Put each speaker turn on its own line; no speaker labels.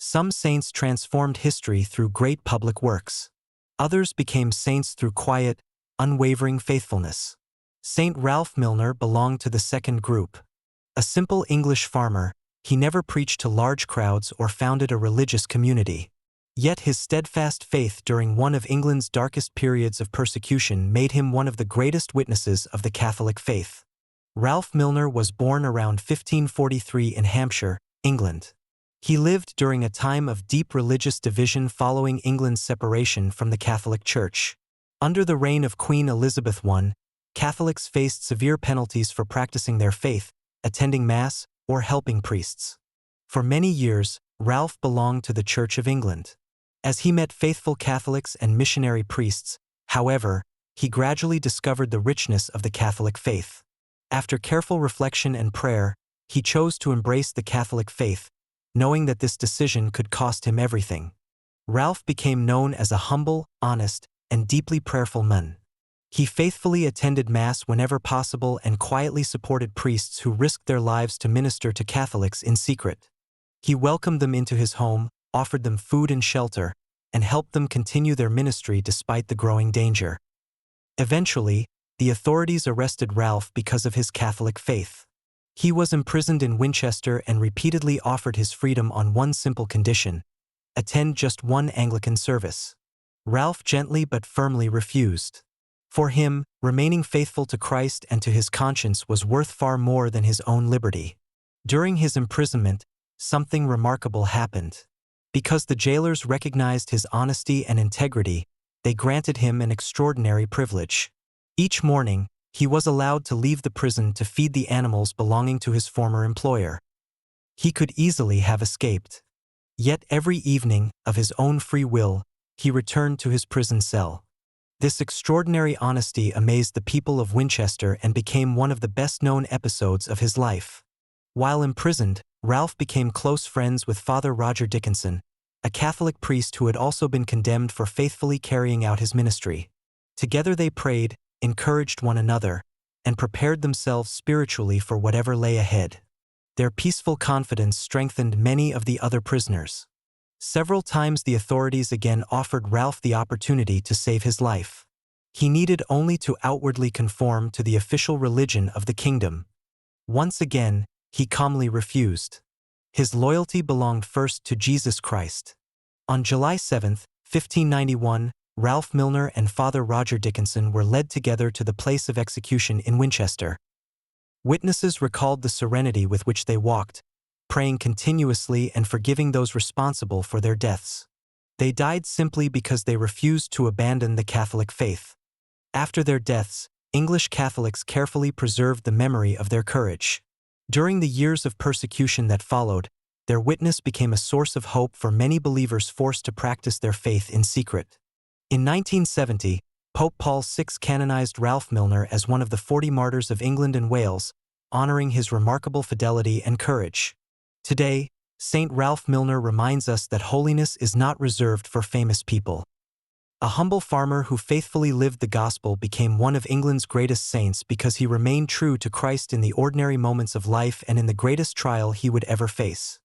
Some saints transformed history through great public works. Others became saints through quiet, unwavering faithfulness. Saint Ralph Milner belonged to the second group. A simple English farmer, he never preached to large crowds or founded a religious community. Yet his steadfast faith during one of England's darkest periods of persecution made him one of the greatest witnesses of the Catholic faith. Ralph Milner was born around 1543 in Hampshire, England. He lived during a time of deep religious division following England's separation from the Catholic Church. Under the reign of Queen Elizabeth I, Catholics faced severe penalties for practicing their faith, attending Mass, or helping priests. For many years, Ralph belonged to the Church of England. As he met faithful Catholics and missionary priests, however, he gradually discovered the richness of the Catholic faith. After careful reflection and prayer, he chose to embrace the Catholic faith, knowing that this decision could cost him everything. Ralph became known as a humble, honest, and deeply prayerful man. He faithfully attended Mass whenever possible and quietly supported priests who risked their lives to minister to Catholics in secret. He welcomed them into his home, offered them food and shelter, and helped them continue their ministry despite the growing danger. Eventually, the authorities arrested Ralph because of his Catholic faith. He was imprisoned in Winchester and repeatedly offered his freedom on one simple condition: attend just one Anglican service. Ralph gently but firmly refused. For him, remaining faithful to Christ and to his conscience was worth far more than his own liberty. During his imprisonment, something remarkable happened. Because the jailers recognized his honesty and integrity, they granted him an extraordinary privilege. Each morning, he was allowed to leave the prison to feed the animals belonging to his former employer. He could easily have escaped. Yet every evening, of his own free will, he returned to his prison cell. This extraordinary honesty amazed the people of Winchester and became one of the best-known episodes of his life. While imprisoned, Ralph became close friends with Father Roger Dickenson, a Catholic priest who had also been condemned for faithfully carrying out his ministry. Together they prayed, encouraged one another, and prepared themselves spiritually for whatever lay ahead. Their peaceful confidence strengthened many of the other prisoners. Several times the authorities again offered Ralph the opportunity to save his life. He needed only to outwardly conform to the official religion of the kingdom. Once again, he calmly refused. His loyalty belonged first to Jesus Christ. On July 7, 1591, Ralph Milner and Father Roger Dickenson were led together to the place of execution in Winchester. Witnesses recalled the serenity with which they walked, praying continuously and forgiving those responsible for their deaths. They died simply because they refused to abandon the Catholic faith. After their deaths, English Catholics carefully preserved the memory of their courage. During the years of persecution that followed, their witness became a source of hope for many believers forced to practice their faith in secret. In 1970, Pope Paul VI canonized Ralph Milner as one of the 40 martyrs of England and Wales, honoring his remarkable fidelity and courage. Today, Saint Ralph Milner reminds us that holiness is not reserved for famous people. A humble farmer who faithfully lived the gospel became one of England's greatest saints because he remained true to Christ in the ordinary moments of life and in the greatest trial he would ever face.